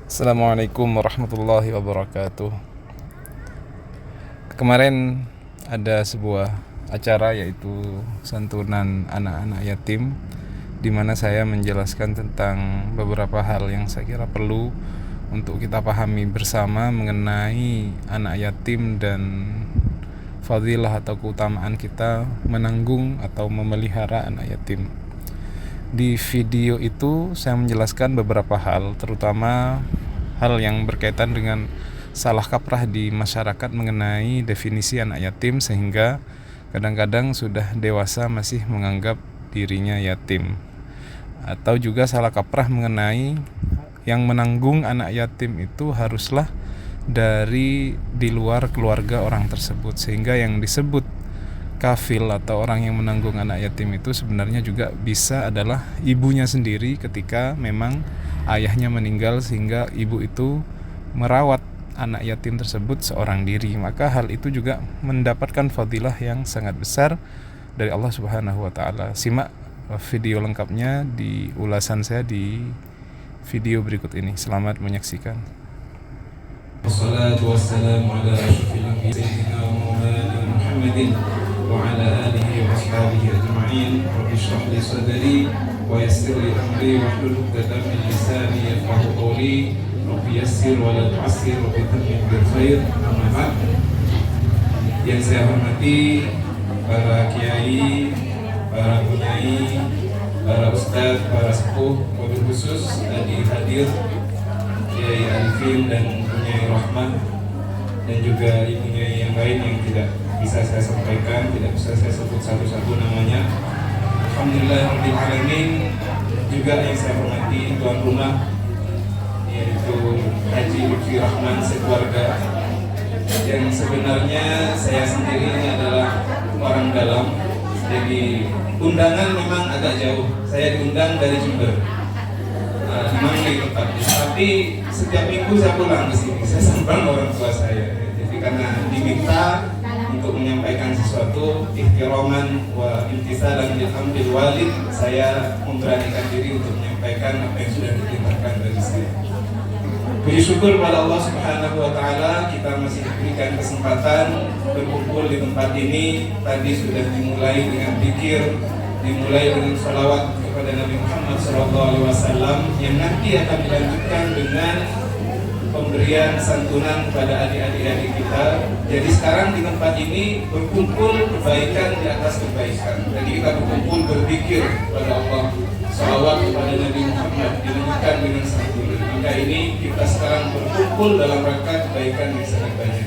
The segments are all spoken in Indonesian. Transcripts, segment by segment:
Assalamualaikum warahmatullahi wabarakatuh. Kemarin ada sebuah acara yaitu santunan anak-anak yatim, di mana saya menjelaskan tentang beberapa hal yang saya kira perlu untuk kita pahami bersama mengenai anak yatim dan fadilah atau keutamaan kita menanggung atau memelihara anak yatim. Di video itu saya menjelaskan beberapa hal, terutama hal yang berkaitan dengan salah kaprah di masyarakat mengenai definisi anak yatim, sehingga kadang-kadang sudah dewasa masih menganggap dirinya yatim. Atau juga salah kaprah mengenai yang menanggung anak yatim itu haruslah dari di luar keluarga orang tersebut, sehingga yang disebut kafil atau orang yang menanggung anak yatim itu sebenarnya juga bisa adalah ibunya sendiri ketika memang ayahnya meninggal, sehingga ibu itu merawat anak yatim tersebut seorang diri. Maka hal itu juga mendapatkan fadilah yang sangat besar dari Allah Subhanahu wa taala. Simak video lengkapnya di ulasan saya di video berikut ini. Selamat menyaksikan. Wassalatu wassalamu ala asyrafil anbiya'i sayyidina wa maulana Muhammadin wa ala alihi wa ashabihi ajma'in. Rabbi shrah li sadri wa yassir li amri wahlul 'uqdatam min lisani yafqahu qawli. Rabbi yassir wa la tu'assir wa tammim bil khair. Amma ba'd. Yang saya hormati para kiai, para bunyai, para ustaz, para sepuh, wabil khusus hadir Kiai Arifin dan Bunyai Rahman, dan juga ibunya yang lain yang tidak bisa saya sampaikan, tidak bisa saya sebut satu-satu namanya. Alhamdulillah Rabbil Alamin. Juga yang saya hormati tuan rumah, yaitu Haji Lutfi Rahman sekeluarga, yang sebenarnya saya sendiri ini adalah orang dalam, jadi undangan memang agak jauh. Saya diundang dari Jember, di tempatnya, tapi setiap minggu saya pulang ke sini, saya sambang orang tua saya. Jadi karena diminta untuk menyampaikan sesuatu, ikhtiroman wa imtisalan bil amril walid, saya memberanikan diri untuk menyampaikan apa yang sudah diperintahkan dari saya. Puji syukur pada Allah Subhanahu wa taala, kita masih diberikan kesempatan berkumpul di tempat ini. Tadi sudah dimulai dengan zikir, dimulai dengan salawat kepada Nabi Muhammad SAW, yang nanti akan dilanjutkan dengan pemberian santunan kepada adik-adik kita. Jadi sekarang di tempat ini berkumpul kebaikan di atas kebaikan. Jadi kita berkumpul berzikir kepada Allah, salawat kepada Nabi Muhammad, dilanjutkan dengan santunan. Maka ini kita sekarang berkumpul dalam rangka kebaikan yang sangat banyak.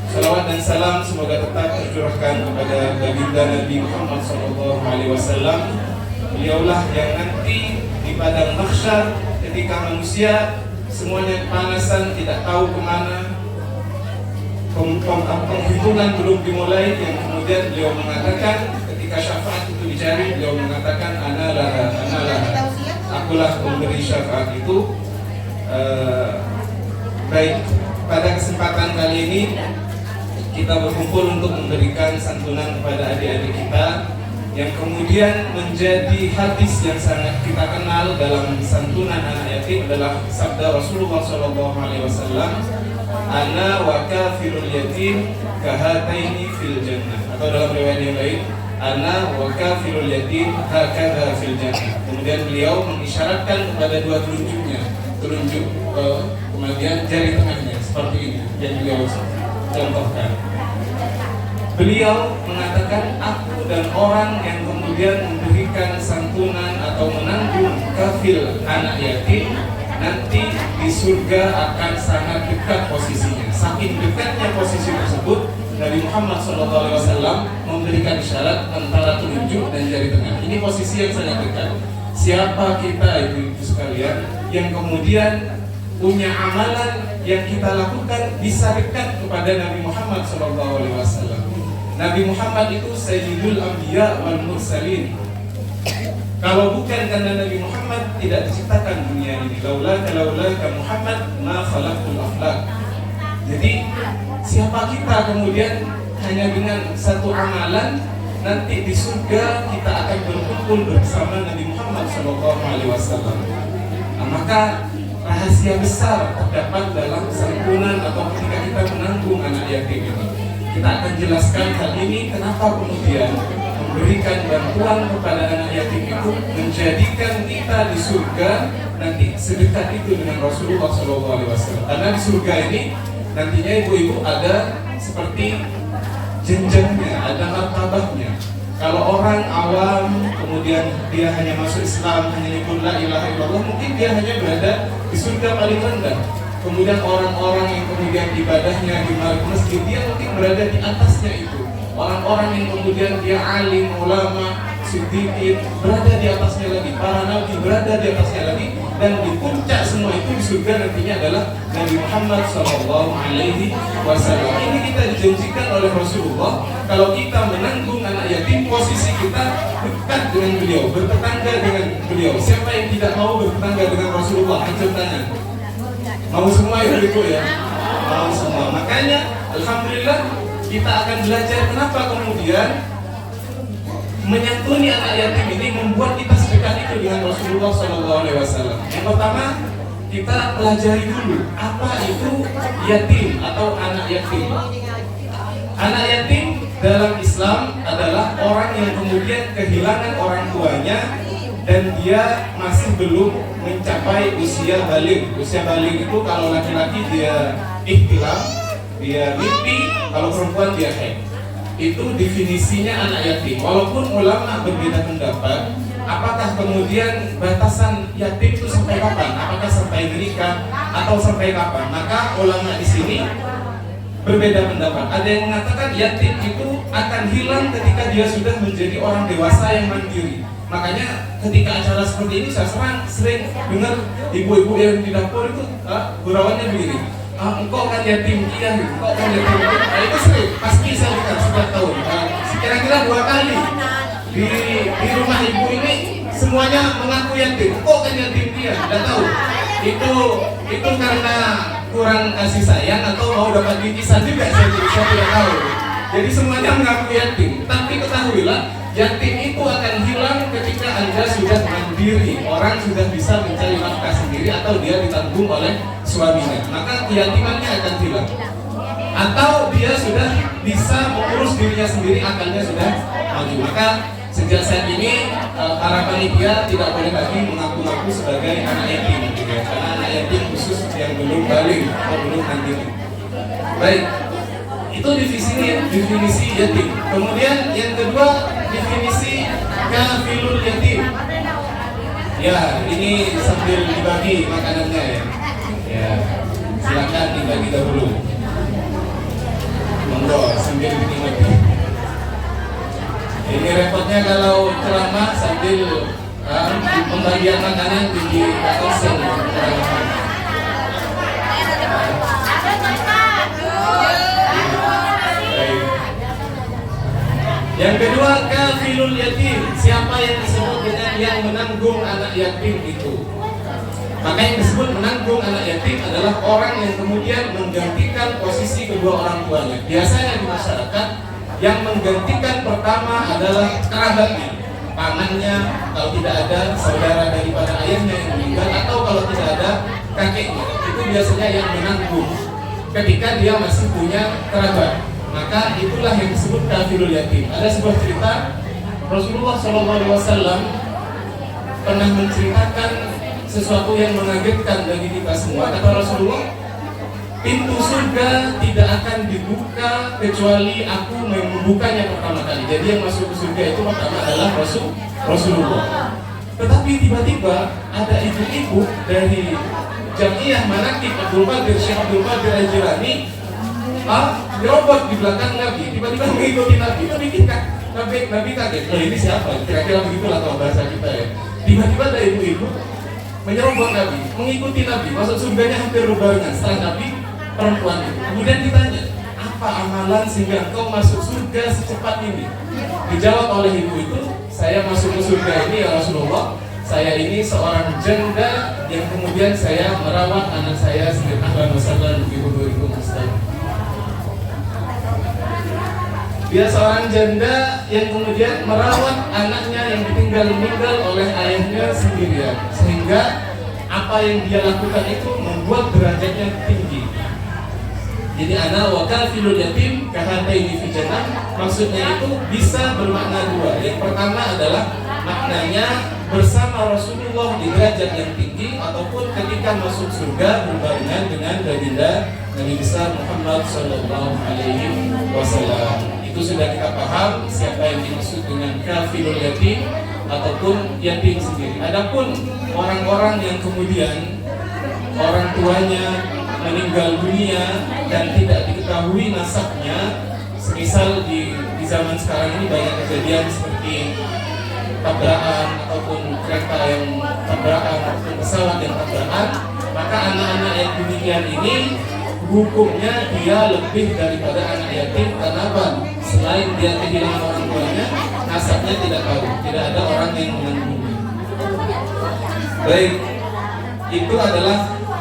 Salawat dan salam semoga tetap tercurahkan kepada baginda Nabi Muhammad SAW. Beliaulah yang nanti di padang mahsyar ketika manusia semuanya kepanasan, tidak tahu kemana, penghitungan belum dimulai, yang kemudian beliau mengatakan ketika syafaat itu dicari, beliau mengatakan analah, akulah pemberi syafaat itu. Baik, pada kesempatan kali ini kita berkumpul untuk memberikan santunan kepada adik-adik kita, yang kemudian menjadi hadis yang sangat kita kenal dalam santunan anak yatim adalah sabda Rasulullah SAW, ana wa kafirul yatim kahataini fil jannah, atau dalam riwayat yang lain, ana wa kafirul yatim hakadha fil jannah. Kemudian beliau mengisyaratkan kepada dua telunjuknya, telunjuk kemudian jari tengahnya seperti ini yang beliau contohkan. Beliau mengatakan, aku dan orang yang kemudian memberikan santunan atau menanggung kafil anak yatim, nanti di surga akan sangat dekat posisinya. Saking dekatnya posisi tersebut, Nabi Muhammad SAW memberikan isyarat antara telunjuk dan jari tengah. Ini posisi yang sangat dekat. Siapa kita ibu-ibu sekalian yang kemudian punya amalan yang kita lakukan bisa dekat kepada Nabi Muhammad SAW. Nabi Muhammad itu Sayyidul Anbiya wal Mursalin. Kalau bukan karena Nabi Muhammad, tidak diciptakan dunia ini. Laulaka Muhammad ma khalaqtul aflaq. Jadi siapa kita kemudian hanya dengan satu amalan nanti di surga kita akan berkumpul bersama Nabi Muhammad SAW. Nah, maka rahasia besar terdapat dalam santunan atau ketika kita menanggung anak yatim ini. Kita akan jelaskan hal ini kenapa kemudian memberikan bantuan kepada anak yatim itu menjadikan kita di surga nanti sedekat itu dengan Rasulullah SAW. Karena di surga ini nantinya ibu-ibu ada seperti jenjangnya, ada martabatnya. Kalau orang awam kemudian dia hanya masuk Islam, hanya nyebut la ilaha illallah, mungkin dia hanya berada di surga paling rendah. Kemudian orang-orang yang kemudian ibadahnya di masjid, dia mungkin berada di atasnya itu. Orang-orang yang kemudian dia alim, ulama, siddiqin, berada di atasnya lagi. Para nabi berada di atasnya lagi. Dan di puncak semua itu di surga nantinya adalah Nabi Muhammad SAW. Ini kita dijanjikan oleh Rasulullah. Kalau kita menanggung anak yatim, posisi kita dekat dengan beliau, bertetangga dengan beliau. Siapa yang tidak mau bertetangga dengan Rasulullah? Angkat tangan. Mau semua ibu-ibu ya? Mau semua. Makanya alhamdulillah kita akan belajar kenapa kemudian menyantuni anak yatim ini membuat kita sedekat itu dengan Rasulullah SAW. Yang pertama, kita pelajari dulu apa itu yatim atau anak yatim. Anak yatim dalam Islam adalah orang yang kemudian kehilangan orang tuanya dan dia masih belum mencapai usia baligh. Usia baligh itu kalau laki-laki dia ihtilam, dia mimpi, kalau perempuan dia haid. Itu definisinya anak yatim. Walaupun ulama berbeda pendapat, apakah kemudian batasan yatim itu sampai kapan? Apakah sampai menikah atau sampai kapan? Maka ulama di sini berbeda pendapat. Ada yang mengatakan yatim itu akan hilang ketika dia sudah menjadi orang dewasa yang mandiri. Makanya ketika acara seperti ini saya sering dengar ibu-ibu yang di dapur itu gurauannya begini. Engkau kan yatim dia, engkau kan yatim dia. Nah, itu sering, pasti saya dengar setiap tahun. Kira-kira 2 kali di rumah ibu ini semuanya mengaku yatim. Engkau kan yatim dia, tidak tahu. Itu karena kurang kasih sayang atau mau dapat bingkisan juga, saya tidak tahu. Jadi semuanya mengaku yatim. Tapi ketahuilah, yatim itu akan hilang ketika Anda sudah mandiri, orang sudah bisa mencari nafkah sendiri atau dia ditanggung oleh suaminya, maka keyatimannya akan hilang. Atau dia sudah bisa mengurus dirinya sendiri, akalnya sudah maju. Maka sejak saat ini para panitia tidak boleh lagi mengaku-ngaku sebagai anak yatim, karena anak yatim khusus yang belum balik atau belum mandiri. Baik, itu definisi yatim. Kemudian yang kedua, definisi kafilul yatim. Ya, ini sambil dibagi makanannya ya. Ya, silakan dibagi dahulu. Monggo sambil dinikmati. Ini repotnya kalau ceramah sambil pembagian makanan di atas ceramah. Yang kedua, kafilul yatim. Siapa yang disebut dengan yang menanggung anak yatim itu? Maka yang disebut menanggung anak yatim adalah orang yang kemudian menggantikan posisi kedua orang tuanya. Biasanya di masyarakat yang menggantikan pertama adalah kerabatnya, pamannya, kalau tidak ada saudara daripada ayahnya yang meninggal, atau kalau tidak ada kakeknya. Itu biasanya yang menanggung ketika dia masih punya kerabat. Maka itulah yang disebut kafilul yatim. Ada sebuah cerita Rasulullah SAW pernah menceritakan sesuatu yang mengagetkan bagi kita semua. Kata Rasulullah, pintu surga tidak akan dibuka kecuali aku membukanya pertama kali. Jadi yang masuk ke surga itu pertama adalah Rasulullah. Tetapi tiba-tiba ada ibu-ibu dari Jamiah Manaqib Abdul Qadir, Syekh Abdul Qadir Al-Jilani nyerobot di belakang Nabi, tiba-tiba mengikuti Nabi. Nabi kaget, ini siapa? Kira-kira begitulah kalau bahasa kita ya. Tiba-tiba ada ibu-ibu menyerobot Nabi, mengikuti Nabi, masuk surganya hampir berbarengan setelah Nabi perempuan itu. Kemudian ditanya, apa amalan sehingga engkau masuk surga secepat ini? Dijawab oleh ibu itu, saya masuk ke surga ini ya Rasulullah, saya ini seorang janda yang kemudian saya merawat anak saya sendiri. Ahlan wa sahlan bikum Ustaz. Dia seorang janda yang kemudian merawat anaknya yang ditinggal meninggal oleh ayahnya sendirian, sehingga apa yang dia lakukan itu membuat derajatnya tinggi. Jadi ana wa kafilul yatim kahataini fi jannah, maksudnya itu bisa bermakna dua. Yang pertama adalah maknanya bersama Rasulullah di derajat yang tinggi, ataupun ketika masuk surga berbarengan dengan baginda Nabi besar Muhammad sallallahu alaihi wasallam. Itu sudah kita paham siapa yang dimaksud dengan kafilul yatim ataupun yatim sendiri. Adapun orang-orang yang kemudian orang tuanya meninggal dunia dan tidak diketahui nasabnya, semisal di zaman sekarang ini banyak kejadian seperti tabrakan ataupun kereta yang tabrakan ataupun pesawat yang tabrakan, maka anak-anak yang demikian ini hukumnya dia lebih daripada anak yatim. Kenapa? Selain dia kehilangan orang tuanya, nasabnya tidak tahu, tidak ada orang yang menanggung. Baik, itu adalah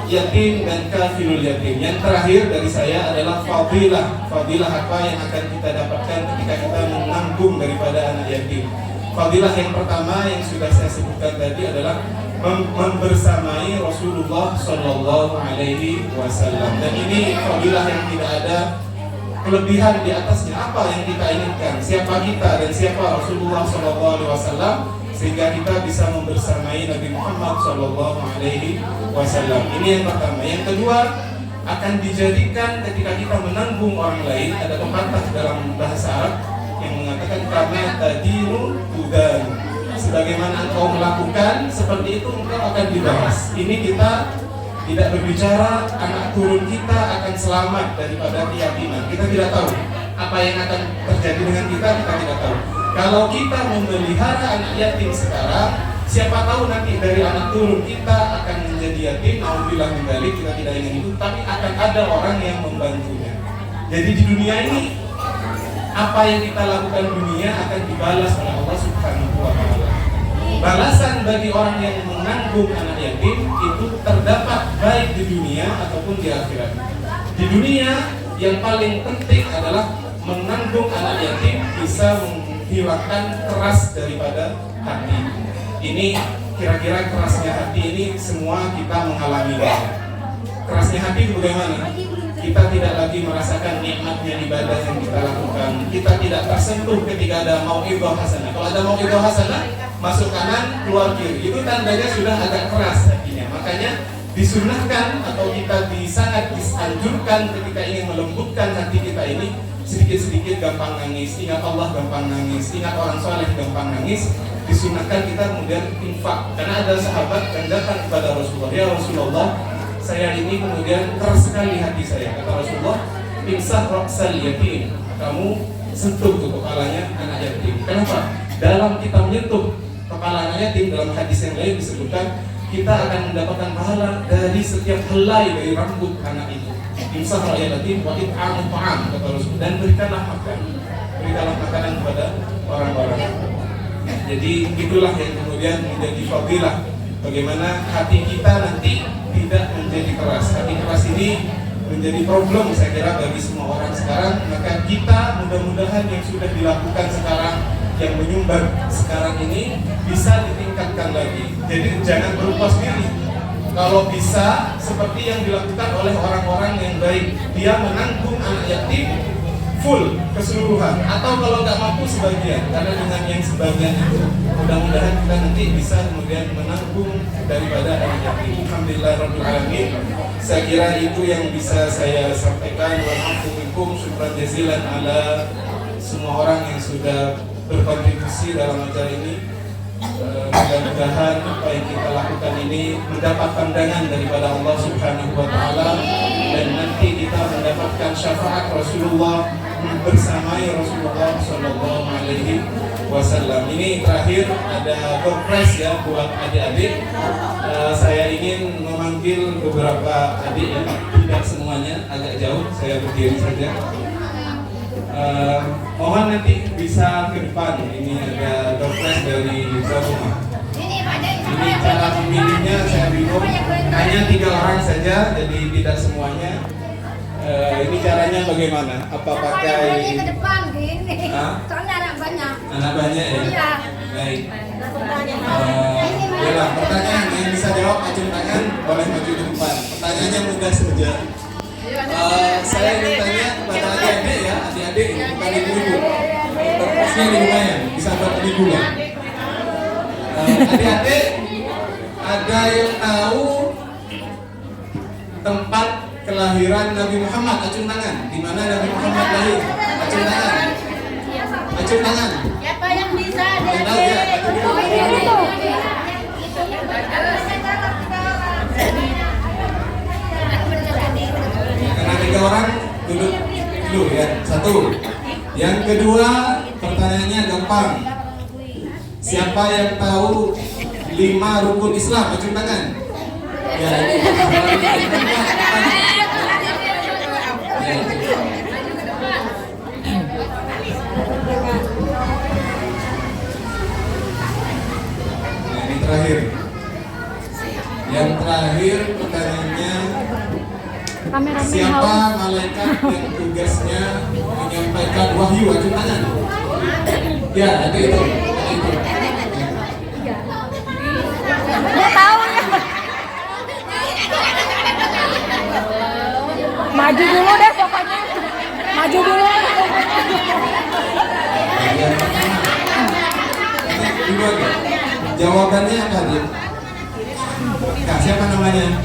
yatim dan kafilul yatim. Yang terakhir dari saya adalah fadilah. Fadilah apa yang akan kita dapatkan ketika kita menanggung daripada anak yatim. Fadilah yang pertama yang sudah saya sebutkan tadi adalah membersamai Rasulullah Shallallahu Alaihi Wasallam. Dan ini fadilah yang tidak ada kelebihan di atasnya. Apa yang kita inginkan? Siapa kita dan siapa Rasulullah Shallallahu Alaihi Wasallam, sehingga kita bisa membersamai Nabi Muhammad Shallallahu Alaihi Wasallam. Ini yang pertama. Yang kedua, akan dijadikan ketika kita menanggung orang lain. Ada pepatah dalam bahasa Arab yang mengatakan karena tadinu tudan, sebagaimana engkau melakukan seperti itu engkau akan dibalas. Ini kita tidak berbicara anak turun kita akan selamat daripada keyatiman. Kita tidak tahu apa yang akan terjadi dengan kita tidak tahu. Kalau kita memelihara anak yatim sekarang, siapa tahu nanti dari anak turun kita akan menjadi yatim. Alhamdulillah kembali, kita tidak ingin itu, tapi akan ada orang yang membantunya. Jadi di dunia ini apa yang kita lakukan dunia akan dibalas oleh Allah Subhanahu wa Ta'ala. Balasan bagi orang yang menanggung anak yatim itu terdapat baik di dunia ataupun di akhirat. Di dunia yang paling penting adalah menanggung anak yatim bisa menghilangkan keras daripada hati. Ini kira-kira kerasnya hati ini semua kita mengalaminya. Kerasnya hati itu bagaimana? Kita tidak lagi merasakan nikmatnya ibadah yang kita lakukan. Kita tidak tersentuh ketika ada mau'idhah hasanah. Kalau ada mau'idhah hasanah, masuk kanan, keluar kiri. Itu tandanya sudah agak keras hatinya. Makanya disunahkan atau kita sangat dianjurkan ketika ingin melembutkan hati kita ini, sedikit-sedikit gampang nangis, ingat Allah gampang nangis, ingat orang soleh gampang nangis. Disunahkan kita kemudian infak. Karena ada sahabat yang datang kepada Rasulullah, ya Rasulullah, saya ini kemudian keras sekali hati saya. Kata Rasulullah, imsah ra'sal yatim, kamu sentuh tuh kepalanya anak yatim. Kenapa? Dalam kita menyentuh kepala anak yatim, dalam hadis yang lain disebutkan kita akan mendapatkan pahala dari setiap helai dari rambut anak itu. Imsah ra'sal yatim wa it'amu ta'am, kata Rasulullah, dan berikanlah makanan kepada orang-orang. Jadi itulah yang kemudian menjadi fadilah. Bagaimana hati kita nanti tidak menjadi keras. Hati keras ini menjadi problem saya kira bagi semua orang sekarang. Maka kita mudah-mudahan yang sudah dilakukan sekarang, yang menyumbat sekarang ini bisa ditingkatkan lagi. Jadi jangan berpuas diri. Kalau bisa seperti yang dilakukan oleh orang-orang yang baik, dia menanggung anak yatim full keseluruhan, atau kalau nggak mampu sebagian. Karena dengan yang sebagian itu mudah-mudahan kita nanti bisa kemudian menanggung daripada anak yatim. Alhamdulillahirabbil alamin. Saya kira itu yang bisa saya sampaikan. Wa syukran jazilan ala semua orang yang sudah berkontribusi dalam acara ini. Mudah-mudahan apa yang kita lakukan ini mendapat pandangan daripada Allah Subhanahu wa Ta'ala, dan nanti kita mendapatkan syafaat Rasulullah bersamai Rasulullah Sallallahu Alaihi Wasallam. Ini terakhir ada surprise ya buat adik-adik. Saya ingin memanggil beberapa adik, ya, tidak semuanya, agak jauh, saya berdiri saja. Mohon nanti bisa ke depan. Ini ada surprise dari rumah. Ini cara memilihnya saya bingung. Hanya 3 orang saja, jadi tidak semuanya. Ini caranya bagaimana? Apa pakai? Ke depan gini. Soalnya anak banyak. Anak banyak ya. Iya. Baik. Pertanyaan yang bisa jawab acung tangan. boleh maju ke depan. Pertanyaannya mudah saja. Saya ingin tanya kepada adik-adik ya, adik-adik bukan ibu-ibu. Purpose-nya ini lumayan, bisa buat ibu ya. Adik-adik, ada yang tahu tempat kelahiran Nabi Muhammad? Acung tangan. Di mana Nabi Muhammad lahir? Acung tangan. Acung tangan. Siapa yang bisa? Yang tahu ya? Acung tangan. Karena 3 orang duduk dulu ya. 1. Yang kedua, pertanyaannya gampang. Siapa yang tahu 5 rukun Islam? Acung tangan. Ya, ini terakhir. Yang terakhir pertanyaannya, siapa malaikat yang tugasnya menyampaikan wahyu? Acung tangan. Ya, ada itu. Dia tahu ya. Maju dulu deh pokoknya. Maju dulu. Bagian pertama. Ini dua ya. Jawabannya apa dia? Kak, siapa namanya?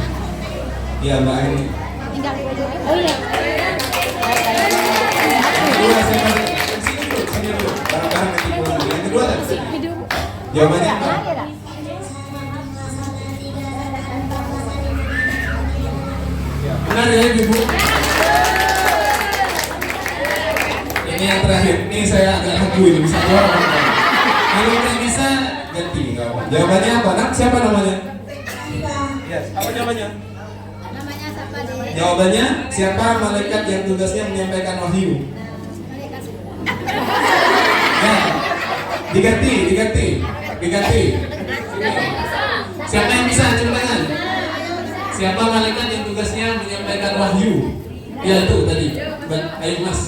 Ya, Mbak Aini. Oh iya. Yang kedua siapa? Sini dulu. Barang-barang nanti pulang dulu. Yang kedua tadi. Jawabannya apa? Benar ya Ibu? Ini yang terakhir. Ini saya agak ragu ini bisa jawab apa enggak? Kalau nggak bisa ganti nggak apa. Jawabannya apa? Nak, siapa namanya? Yes. Apa jawabannya? Namanya siapa deh? Jawabannya siapa malaikat yang tugasnya menyampaikan wahyu? Ya. Diganti. Siapa yang bisa? Angkat tangan. Siapa malaikat yang tugasnya menyampaikan wahyu? Ya itu tadi. Ayo Mas.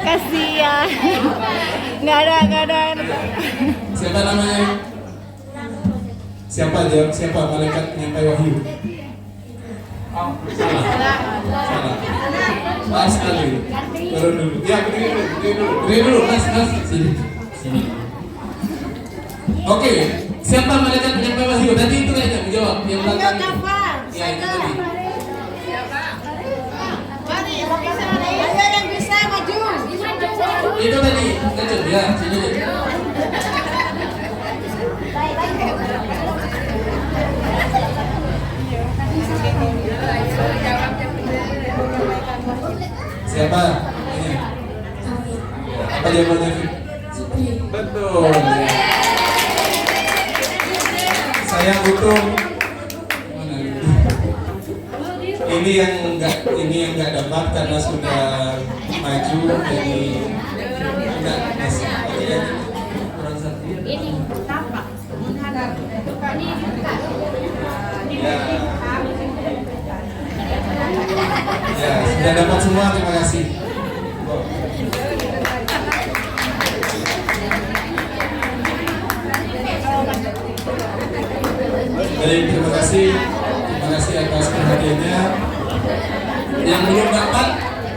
Kasihan. Nggak ada. Siapa namanya? Siapa malaikat penyampai wahyu? Salah. Pas sekali. Turun dulu. Ya, berdiri dulu. Mas. Sini. Oke. Siapa malaikat penyampai wahyu? Tadi itu kayaknya menjawab. Yang belakang. Ya, itu tadi. Ayo yang bisa maju. Itu tadi. Lanjut ya, sini. Siapa? Ini. Apa jawabannya? Betul. Saya butuh. Mana? Ini yang enggak dapat karena sudah maju jadi enggak masih. Kurang satu. Ini tampak menghadap. Ini Ya. Ya, sudah dapat semua, terima kasih. Baik, terima kasih atas perhatiannya. Yang belum dapat,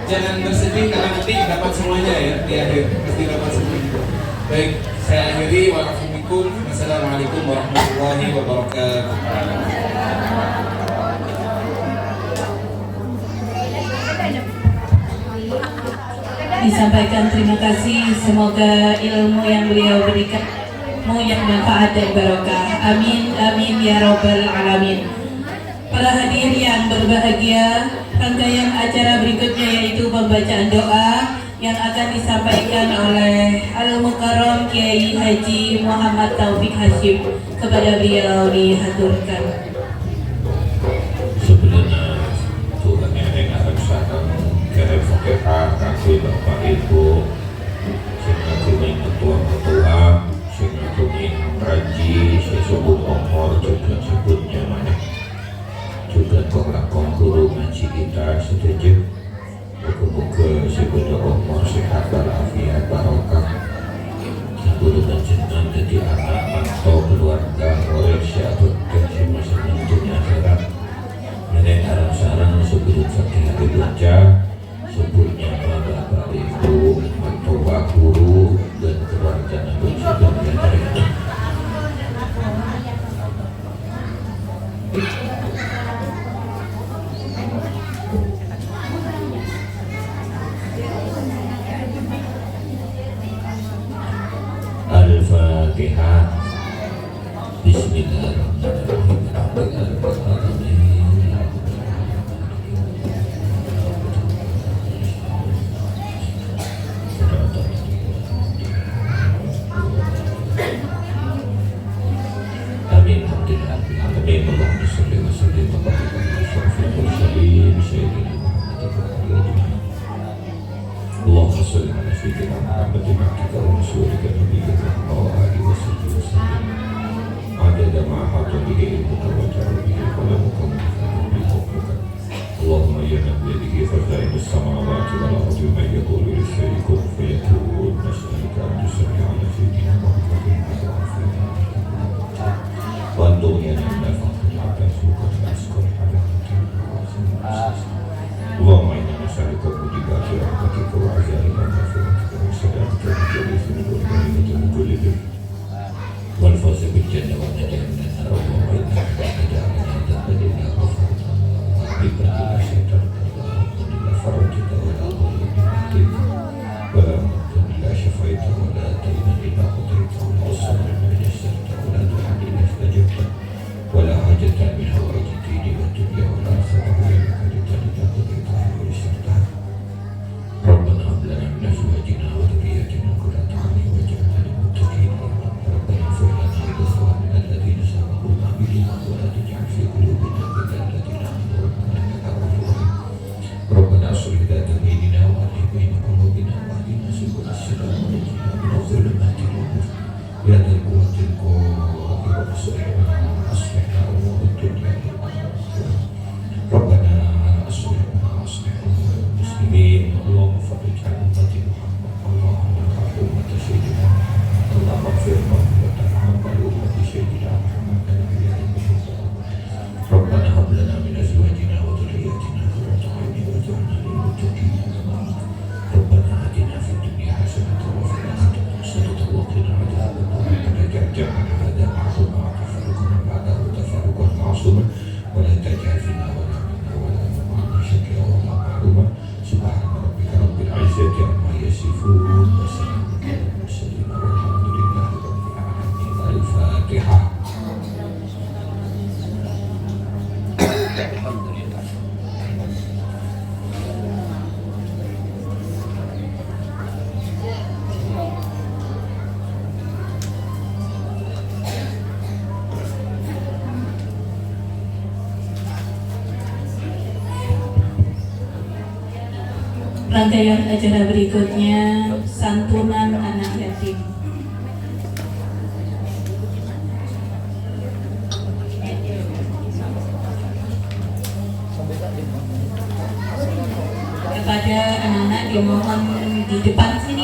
jangan bersedih karena nanti dapat semuanya ya di akhir, pasti dapat semuanya. Baik, saya akhiri. Wassalamualaikum warahmatullahi wabarakatuh. Disampaikan terima kasih, semoga ilmu yang beliau berikan yang manfaat dan barokah. Amin ya robbal alamin. Para hadirin yang berbahagia, rangkaian acara berikutnya yaitu pembacaan doa yang akan disampaikan oleh Al-Mukarram Kiai Haji Muhammad Taufik Hashim. Kepada beliau dihaturkan. Sebenarnya Tuhan yang akan sadar kere fakihah kasih Bapak Ibu sehingga kuning ketua sehingga kuning kaji sesebut omor juga sebutnya mana juga kok lakon guru ngaji kita setuju buku-buku sebenarnya umur sehat walafiat barokah guru dan jenengan jadi anak atau keluarga murid syahud dan masa tentunya akhirat nenek arang sarang sebelum fatihah dibaca sebutnya bapak ibu atau guru dan keluarga nabi sudah diantaranya. Al-Fatihah. Bismillahirrahmanirrahim. Amin. Alhamdulillah. Amin. Allahumma shalli wa sallim wa barik ala asyrafil mursalin sayyidina Muhammad. Allahumma shalli ala sayyidina Muhammad abdika wa rasulika nabiyyika wa alihi wa sahbihi wa sallam. Adada ma ahata bihi ilmuka wa ja'ala bihi qalamuka muhkaman bi hukmika. Allahumma ya nabiyyihi fadha'ilus samawati wal ardi ma yaqulu li kun fayakun. Nas'aluka an tusalli ala sayyidina Muhammadin wa ala وأنتم يا نافع حتى سوق الأسكر على اللهم إنا نسألك موجبات رحمتك وعزائم مغفرتك وسلامك وجل ذنوب والغنيمة من كل ذنب والفوز بالجنة والنجاة من النار اللهم إنا جعلنا ذنبا إلا غفرته بما شئت إلا فرجت ولا ضر إلا ولا مرض إلا شفيته ولا دين إلا قضيته ولا صبر إلا يسرته ولا دعاء إلا استجبته ولا حاجة من حوائج الدين والدنيا والآخرة غيرك لتلد قضيتها ويسرتها. ربنا هب لنا من أزواجنا وذرياتنا قرة أعين واجعلنا للمتقين إماما. ربنا اغفر لنا ولإخواننا الذين سبقونا بالإيمان ولا تجعل في قلوبنا غلا للذين آمنوا ربنا إنك رؤوف رحيم. ربنا أصلح ذات بيننا وأصلح بين قلوبنا واهدنا سبل السلام ونجنا من الظلمات إلى النور يا ذا القوة القاهر واصلحنا أصلحنا أمور الدنيا والآخرة. ربنا أصلح أمور المسلمين. اللهم فرج عن أمة محمد. اللهم ارحم أمة سيدنا محمد. اللهم اغفر لهم وترحم أمة سيدنا محمد. ربنا هب لنا من أزواجنا وذرياتنا قرة أعين واجعلنا للمتقين إماما. ربنا آتنا في الدنيا حسنة وفي الآخرة حسنة وقنا عذاب النار. ربنا اجعل جمعنا هذا معصوما وتفرقنا بعده تفرقا معصوما ولا تجعل فينا ولا منا ولا معنا شقيا ولا محروما. سبحان ربك رب العزة عما يصفون وسلام على المرسلين والحمد لله رب العالمين. الفاتحة. Rangkaian acara berikutnya santunan anak yatim. Kepada anak-anak dimohon di depan sini.